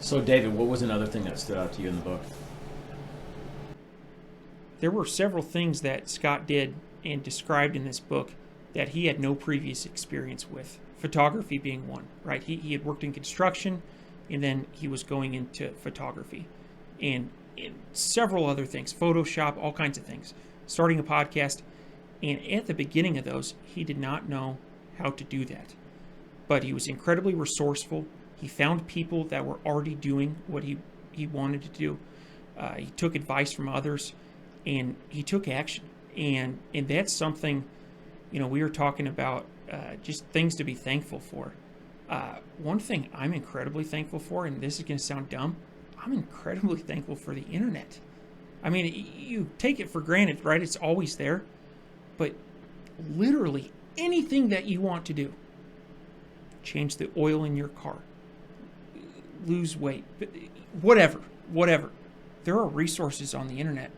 So, David, what was another thing that stood out to you in the book? There were several things that Scott did and described in this book that he had no previous experience with. Photography being one, right? He had worked in construction, and then he was going into photography, and several other things, Photoshop, all kinds of things. Starting a podcast, and at the beginning of those, he did not know how to do that. But he was incredibly resourceful. He found people that were already doing what he wanted to do. He took advice from others, and he took action. And that's something, we were talking about just things to be thankful for. One thing I'm incredibly thankful for, and this is going to sound dumb, I'm incredibly thankful for the internet. I mean, you take it for granted, right? It's always there. But literally anything that you want to do, change the oil in your car, lose weight, whatever. There are resources on the internet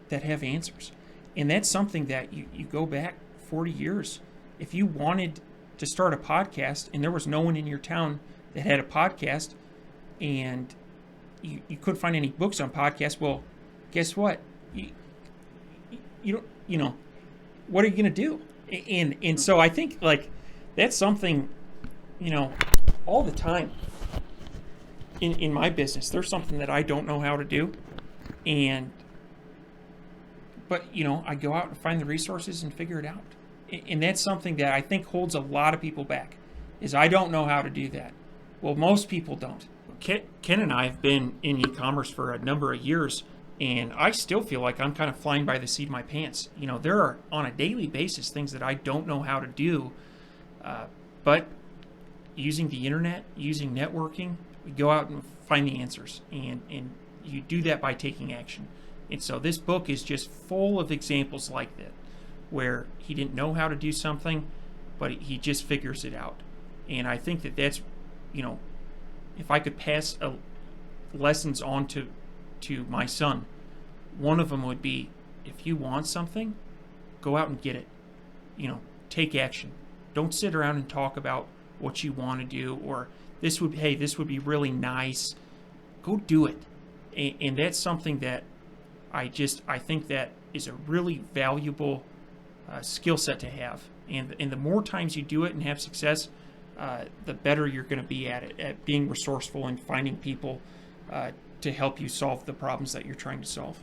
that have answers. And that's something that you go back 40 years. If you wanted to start a podcast and there was no one in your town that had a podcast and you couldn't find any books on podcasts, well, guess what? You don't, what are you going to do? And so I think that's something, all the time in my business, there's something that I don't know how to do. But I go out and find the resources and figure it out. And that's something that I think holds a lot of people back, is I don't know how to do that. Well, most people don't. Ken and I have been in e-commerce for a number of years, and I still feel like I'm kind of flying by the seat of my pants. There are on a daily basis things that I don't know how to do, but using the internet, using networking, we go out and find the answers, and you do that by taking action. And so this book is just full of examples like that, where he didn't know how to do something, but he just figures it out. And I think that's, if I could pass lessons on to my son, one of them would be, if you want something, go out and get it. Take action. Don't sit around and talk about what you want to do, or this would be really nice. Go do it. And that's something that I think that is a really valuable skill set to have. And the more times you do it and have success, the better you're going to be at it, at being resourceful and finding people to help you solve the problems that you're trying to solve.